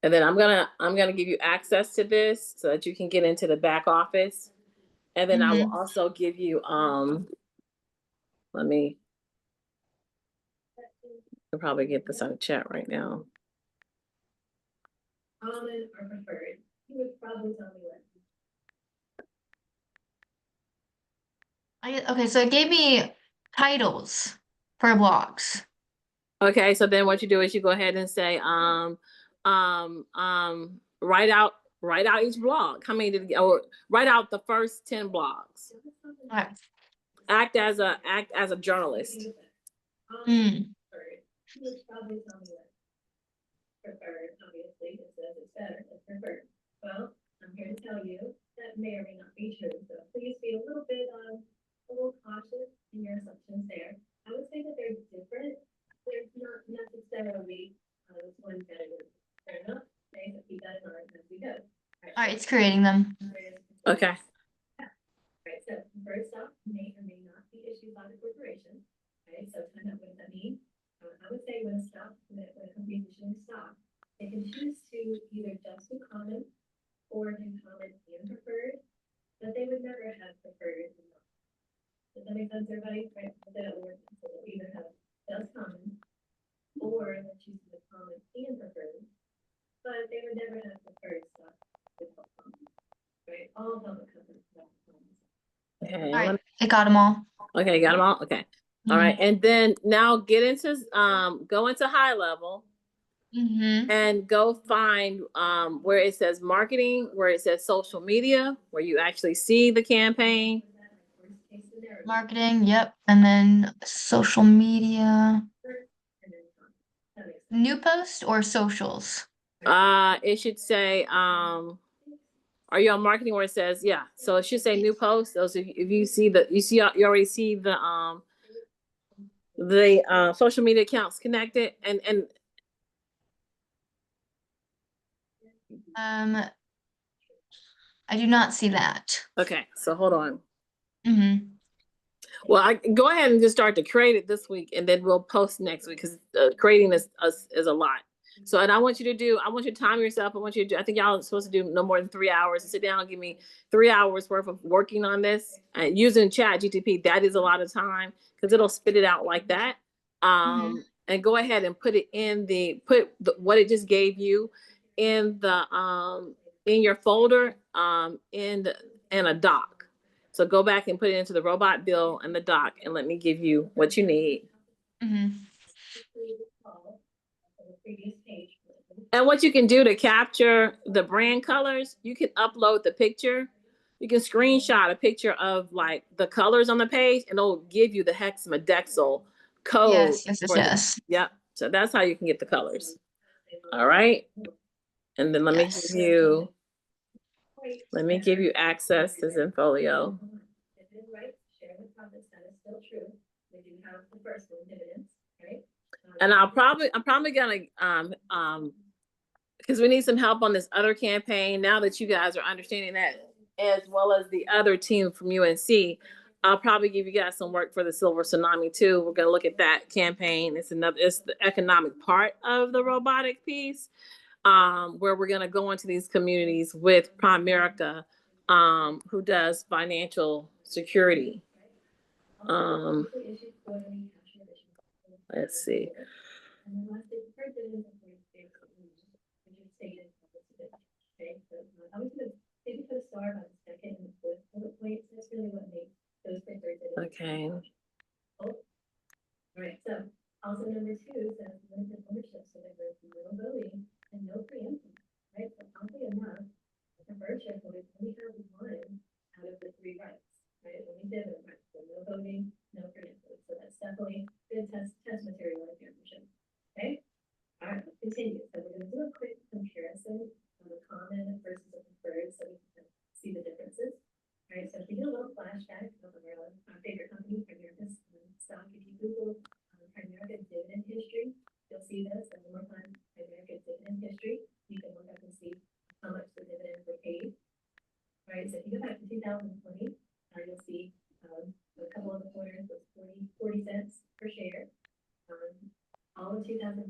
And then I'm gonna give you access to this so that you can get into the back office. And then I will also give you I'll probably get this on chat right now. You would probably tell me what. Okay, so it gave me titles for blogs. Okay, so then what you do is you go ahead and say, write out each blog. How many did, or write out the first 10 blogs. Okay. Act as a journalist. Mm. You would probably tell me what. Preferred, obviously, it says it's better, it's preferred. Well, I'm here to tell you that may or may not be true, so please be a little cautious in your assumptions there. I would say that they're different. There's not necessarily this one better than fair enough. Okay, so keep that in mind as we go. All right, it's creating them. Okay. Right, so first off, may or may not be issued by the corporation. Okay, so kind of what does that mean? I would say when a company is issuing stock, they can choose to either just do common or do common and preferred, but they would never have preferred. Does that make sense, everybody? Right? So they either have just common or they're choosing the common and preferred, but they would never have preferred stock with all common. Right? All public companies have common. Okay. All right, it got them all. Okay, got them all? Okay. All right. And then now get into, go into high level and go find where it says marketing, where it says social media, where you actually see the campaign. Marketing, yep. And then social media. New post or socials? It should say, are you on marketing where it says, yeah. So it should say new post. Those if you see you already see the social media accounts connected and I do not see that. okay, so hold on. Mm-hmm. Well, I go ahead and just start to create it this week, and then we'll post next week because creating is a lot. So, and I want you to time yourself. I think y'all are supposed to do no more than 3 hours and sit down and give me 3 hours worth of working on this and using Chat GTP. That is a lot of time because it'll spit it out like that. And go ahead and put it in what it just gave you in the in your folder in a doc. So go back and put it into the robot bill and the doc and let me give you what you need. And what you can do to capture the brand colors, you can upload the picture. You can screenshot a picture of like the colors on the page and it'll give you the hexadecimal code. Yes. Yep. So that's how you can get the colors. All right. And then let me give you access to Zenfolio. And I'm probably gonna because we need some help on this other campaign now that you guys are understanding that, as well as the other team from UNC. I'll probably give you guys some work for the Silver Tsunami too. We're gonna look at that campaign. It's the economic part of the robotic piece, where we're gonna go into these communities with Primerica, who does financial security. Let's see. Okay. All right, so also number 2 says limited ownership, so there's no voting and no preemption, right? So oddly enough, the preferred shareholders only have 1 out of the 3 rights, right? Only dividend rights, so no voting, no preemption. So that's definitely good test material if you're interested. Okay. All right, let's continue. So we're going to do a quick comparison of the common versus the preferred so we can see the differences. All right, so if you do a little flashback of our favorite company, Primerica's stock, if you Google Primerica dividend history, you'll see this. And one more time, Primerica dividend history, you can look up and see how much the dividends were paid. All right, so if you go back to 2020, you'll see a couple of the quarters was 40 cents per share. All of 2019,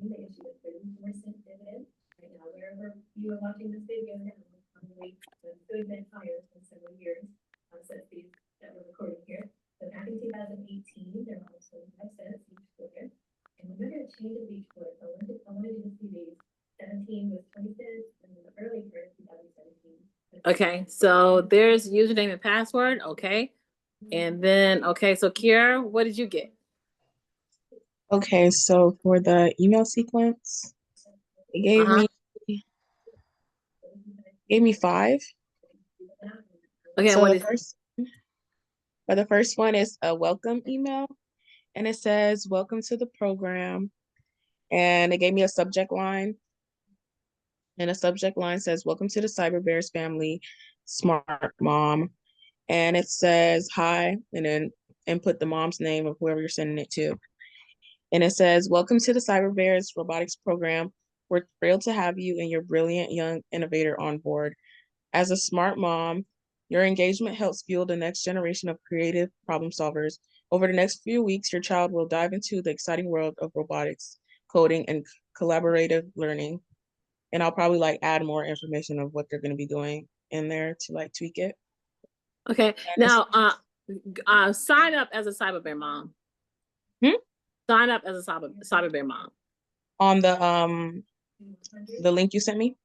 they issued a 34-cent dividend. Right now, wherever you are watching this video now, probably could have been higher in several years. So these that we're recording here. So back in 2018, there were also 25 cents each quarter. And we're going to change it each quarter. So I wanted you to see these. 17 was 20 cents, and then the early part of 2017 Okay, so there's username and password. Okay. And then, okay, so Kiara, what did you get? Okay, so for the email sequence, it gave Uh-huh. me 5. Okay, So what the is first one is a welcome email, and it says, "Welcome to the program." And it gave me a subject line, and a subject line says, "Welcome to the Cyber Bears family, smart mom." And it says, "Hi," and then input the mom's name of whoever you're sending it to. And it says, "Welcome to the Cyber Bears Robotics program. We're thrilled to have you and your brilliant young innovator on board. As a smart mom, your engagement helps fuel the next generation of creative problem solvers. Over the next few weeks, your child will dive into the exciting world of robotics, coding, and collaborative learning." And I'll probably like add more information of what they're going to be doing in there to like tweak it. okay? Now, sign up as a cyber bear mom. Hmm? Sign up as a cyber bear mom. On the link you sent me?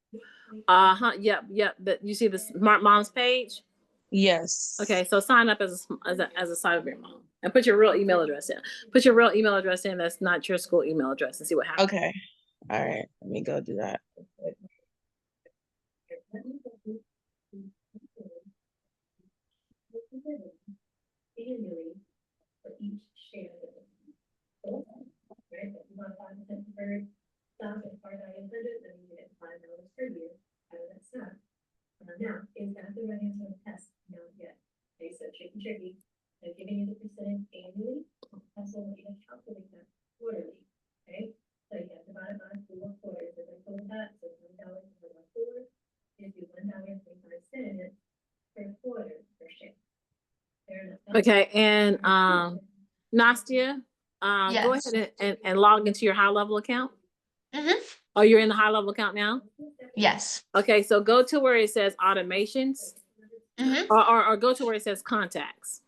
Uh-huh. Yep. But you see the smart moms page? Yes. Okay, so sign up as a cyber bear mom and put your real email address in. Put your real email address in that's not your school email address and see what happens. Okay. All right. Let me go do that. Annually for each share of it. Right, if you want 5% preferred stock at par value 100, then you get $5 per year out of that stock. Now, is that the right answer on the test? No, yet. Okay, so tricky. They're giving you the percentage annually. Also, you have to calculate that quarterly. Okay, so you have to divide it by 4 quarters. If I told that, so $1 per 4 gives you $1.25 per quarter per share. Fair enough. Okay, and Nastia, go Yes. ahead and log into your high level account. Mm-hmm. Oh, you're in the high level account now? Yes. Okay, so go to where it says automations, Mm-hmm. or go to where it says contacts.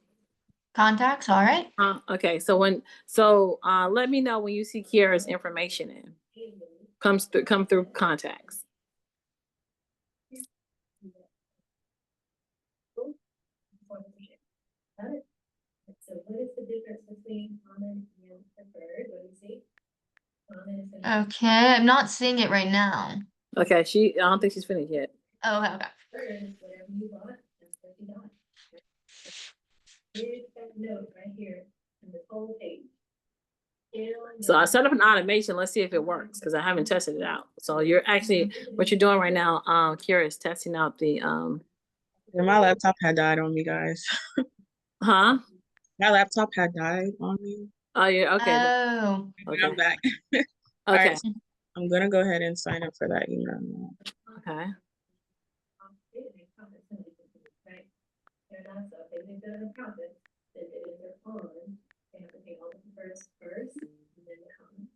Contacts, all right. Okay, so let me know when you see Kiara's information in. Come through contacts. So what is the difference between common and preferred? What do you see? Common is gonna Okay, I'm not seeing it right now. Okay, I don't think she's finished yet. Oh, okay. preferred is whatever you bought, that's what you got. Here's that note right here in this whole page. So I set up an automation. Let's see if it works because I haven't tested it out. So you're actually what you're doing right now. Kiara is testing out the Yeah, my laptop had died on me, guys. huh? My laptop had died on me. Oh, yeah. Okay. Oh. Okay. I'm back. All Okay. right, so I'm gonna go ahead and sign up for that email now. Okay. Right? They're not so, if they think they're in profit, then it is their own, they have to pay all the preferreds first, and then the common.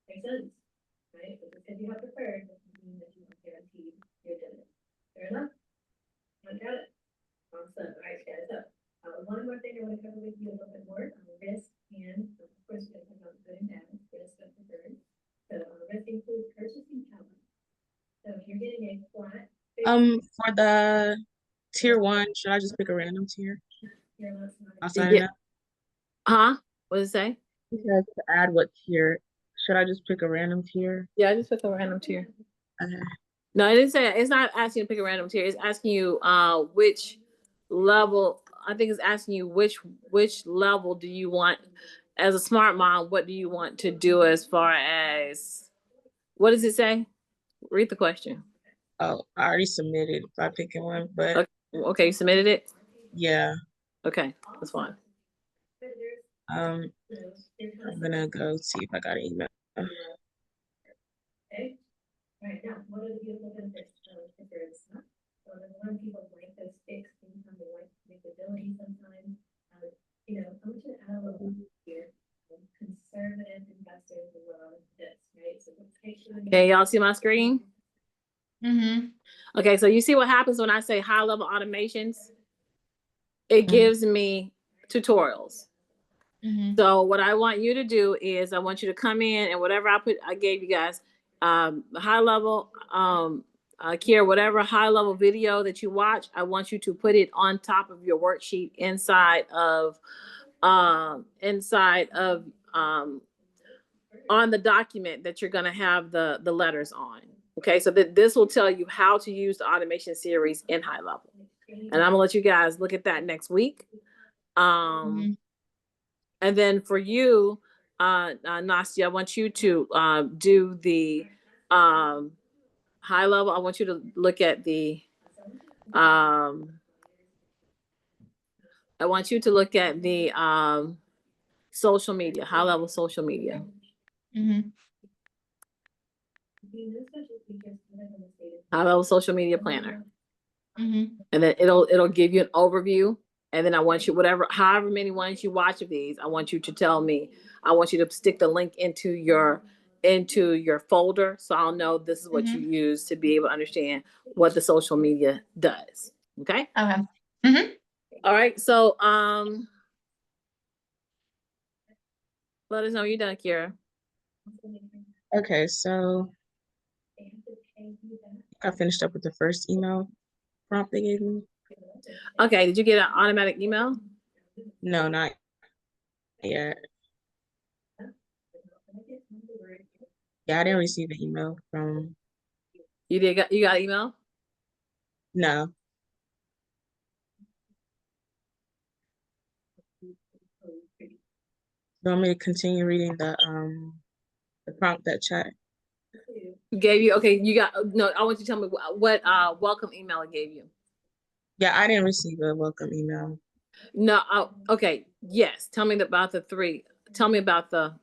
Makes sense, right? But because you have preferred, that doesn't mean that you have guaranteed your dividend. Fair enough? I got it. Awesome, all right, guys, so, one more thing I wanna cover with you a little bit more on risk, and of course, we're gonna talk about good and bad, risk and preferred. So, risk includes purchasing power. So if you're getting a flat. For the tier 1, should I just pick a random tier? I'll sign Yeah. up. Huh? What does it say? It says to add what tier. Should I just pick a random tier? Yeah, I just picked a random tier. Okay. No, it didn't say it's not asking you to pick a random tier. It's asking you which level. I think it's asking you which level do you want as a smart mom, what do you want to do as far as what does it say? Read the question. Oh, I already submitted by picking one, but Okay, you submitted it? yeah. Okay, that's fine. I'm gonna go see if I got an email. Okay. All right, now, what are the beautiful benefits of preferred stock? So number one, people like those fixed income, they like predictability sometimes. You know, I'm gonna add a little here. Conservative investors as well as this, right? So let's take. Okay, y'all see my screen? Mm-hmm. Okay, so you see what happens when I say high level automations? It gives me tutorials. Mm-hmm. So what I want you to do is I want you to come in and whatever I gave you guys, high level Kiera, whatever high level video that you watch, I want you to put it on top of your worksheet inside of on the document that you're going to have the letters on. Okay, so that this will tell you how to use the automation series in high level. And I'm gonna let you guys look at that next week. And then for you, Nastia, I want you to do the high level. I want you to look at the I want you to look at the social media, high level social media. High level social media planner. And then it'll give you an overview. And then I want you, however many ones you watch of these, I want you to tell me, I want you to stick the link into your folder, so I'll know this is what you use to be able to understand what the social media does. Okay. Okay. All right. So let us know you're done, Kiera. Okay, so I finished up with the first email prompt they gave me. Okay, did you get an automatic email? No, not yet. Yeah, I didn't receive an email from. You got an email? No. You want me to continue reading the prompt that chat Gave you? Okay, you got, no, I want you to tell me what welcome email it gave you. Yeah, I didn't receive a welcome email. No, okay, yes. Tell me about the 3. Tell me about the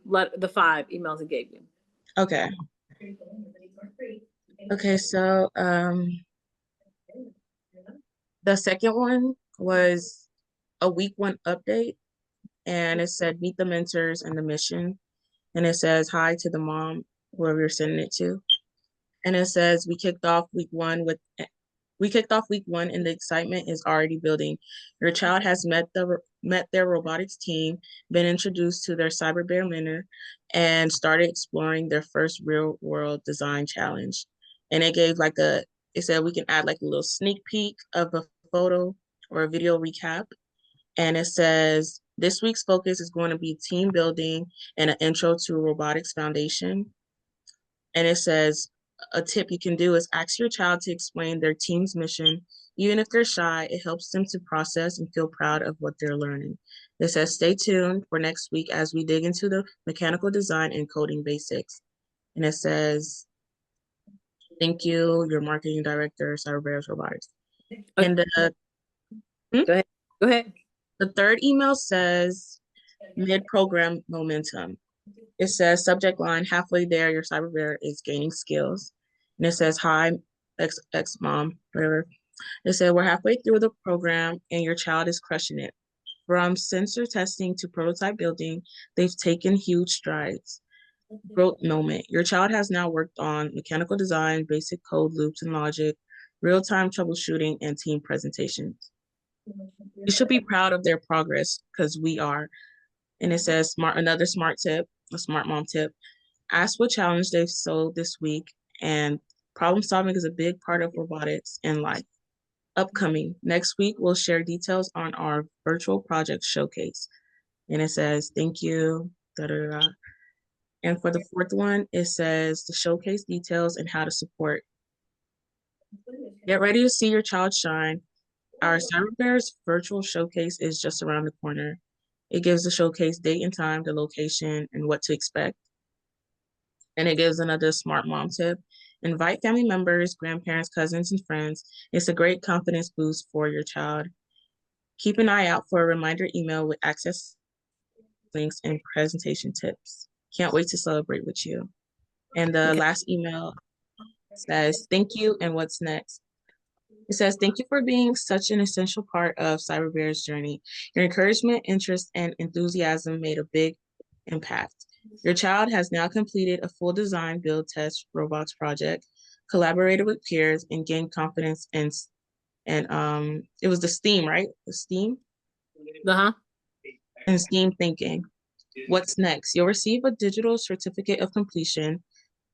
5 emails it gave you. Okay. Okay, so the second one was a week 1 update, and it said meet the mentors and the mission, and it says hi to the mom, whoever you're sending it to, and it says we kicked off week 1 and the excitement is already building. Your child has met their robotics team, been introduced to their cyber bear mentor, and started exploring their first real world design challenge. And it gave it said we can add like a little sneak peek of a photo or a video recap. And it says this week's focus is going to be team building and an intro to robotics foundation. And it says a tip you can do is ask your child to explain their team's mission. Even if they're shy, it helps them to process and feel proud of what they're learning. It says stay tuned for next week as we dig into the mechanical design and coding basics. And it says, thank you, your marketing director, Cyberbears Robotics. And Go ahead. The third email says mid-program momentum. It says subject line, halfway there, your cyber bear is gaining skills. And it says, hi, ex mom, whatever. It said, we're halfway through the program and your child is crushing it. From sensor testing to prototype building, they've taken huge strides. Growth moment. Your child has now worked on mechanical design, basic code loops and logic, real-time troubleshooting, and team presentations. You should be proud of their progress because we are. And it says another smart tip, a smart mom tip. Ask what challenge they've solved this week, and problem solving is a big part of robotics and life. Upcoming next week, we'll share details on our virtual project showcase. And it says, thank you, da, da, da. And for the fourth one, it says the showcase details and how to support. Get ready to see your child shine. Our Cyber Bears virtual showcase is just around the corner. It gives the showcase date and time, the location, and what to expect. And it gives another smart mom tip. Invite family members, grandparents, cousins, and friends. It's a great confidence boost for your child. Keep an eye out for a reminder email with access links and presentation tips. Can't wait to celebrate with you. And the last email says, thank you, and what's next? It says, thank you for being such an essential part of Cyber Bear's journey. Your encouragement, interest, and enthusiasm made a big impact. Your child has now completed a full design, build, test, robots project, collaborated with peers, and gained confidence and it was the STEAM, right? The STEAM? And STEAM thinking. What's next? You'll receive a digital certificate of completion,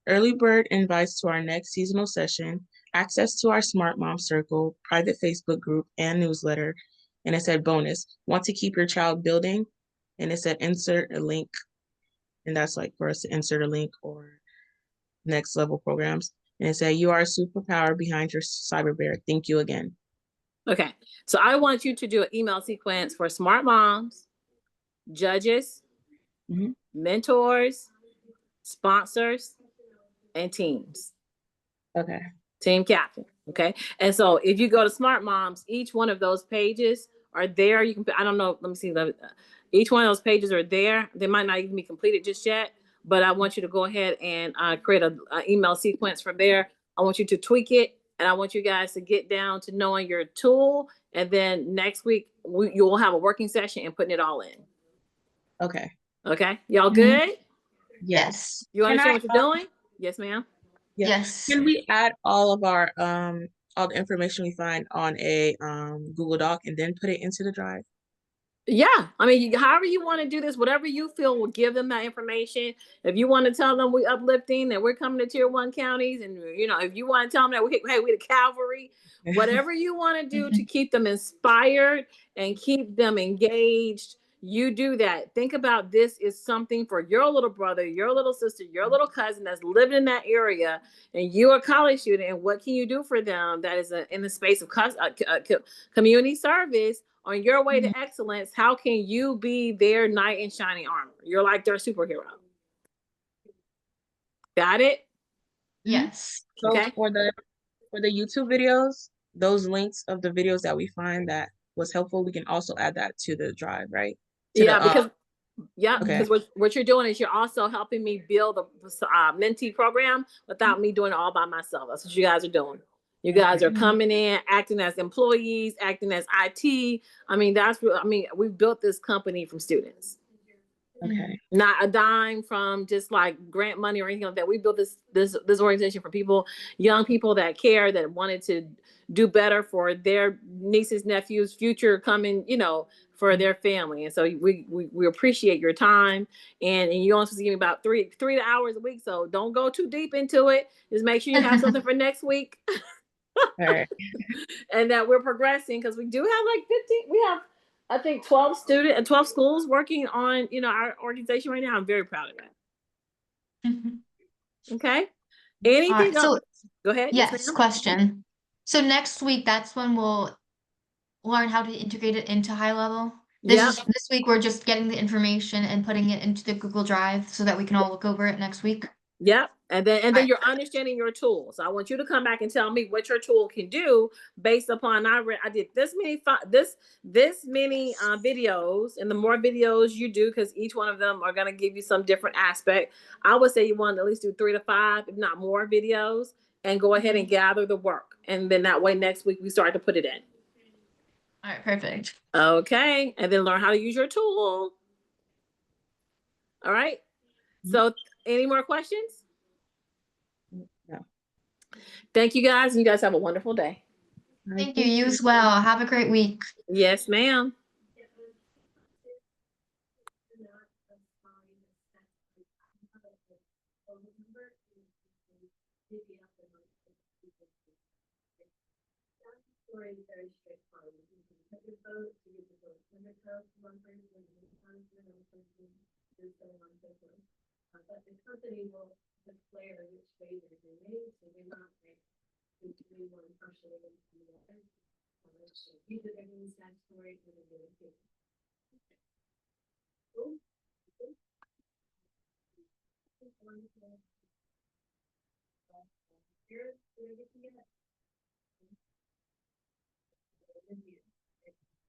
early bird invites to our next seasonal session, access to our Smart Mom Circle, private Facebook group, and newsletter. And it said bonus, want to keep your child building? And it said insert a link. And that's like for us to insert a link or next level programs. And it said, you are a superpower behind your cyber bear. Thank you again. Okay. So I want you to do an email sequence for smart moms, judges, Mhm. mentors, sponsors, and teams. Okay. Team captain. Okay. And so if you go to Smart Moms, each one of those pages are there. You can, I don't know, let me see. Each one of those pages are there. They might not even be completed just yet, but I want you to go ahead and create an email sequence from there. I want you to tweak it, and I want you guys to get down to knowing your tool. And then next week, you will have a working session and putting it all in. Okay. Okay. Y'all good? Yes. You Can understand I, what you're doing? Yes, ma'am. yeah. Yes. Can we add all of our all the information we find on a Google Doc and then put it into the drive? Yeah, I mean, however you want to do this, whatever you feel will give them that information. If you want to tell them we uplifting, that we're coming to tier 1 counties, and you know, if you want to tell them that we the cavalry, whatever you want to do to keep them inspired and keep them engaged, you do that. Think about this is something for your little brother, your little sister, your little cousin that's living in that area, and you're a college student. And what can you do for them that is in the space of community service? On your way to excellence, how can you be their knight in shining armor? You're like their superhero. Got it? Yes. So Okay. for the YouTube videos, those links of the videos that we find that was helpful, we can also add that to the drive, right? To Yeah, the because okay. because what you're doing is you're also helping me build a mentee program without me doing it all by myself. That's what you guys are doing. You guys are coming in, acting as employees, acting as IT. I mean, we've built this company from students. Okay. Not a dime from just like grant money or anything like that. We built this organization for people, young people that care, that wanted to do better for their nieces, nephews, future coming, you know, for their family. And so we appreciate your time, and you only supposed to give me about three hours a week. So don't go too deep into it. Just make sure you have something for next week. All right. And that we're progressing, because we do have like 15, we have I think 12 schools working on, you know, our organization right now. I'm very proud of that. Okay. All Anything right. So else? Go ahead. yes, question. So next week, that's when we'll learn how to integrate it into high level. This week we're just getting the information and putting it into the Google Drive so that we can all look over it next week. Yep. And then Right. you're understanding your tools. I want you to come back and tell me what your tool can do based upon I did this many videos, and the more videos you do, because each one of them are going to give you some different aspect. I would say you want to at least do 3 to 5, if not more videos, and go ahead and gather the work. And then that way next week we start to put it in. All right, perfect. Okay. And then learn how to use your tool. All right. So any more questions? No. Thank you guys. You guys have a wonderful day. Thank you. You as well. Have a great week. Yes, ma'am. Very straightforward. You can put your vote, you get the vote limit code for one person, and one person, another person, and so on and so forth. But the company will declare which way they're doing, so they're not like doing one partially and the other. Either they're doing statutory or they're doing two. Cool. Wonderful. Here, where did you get it?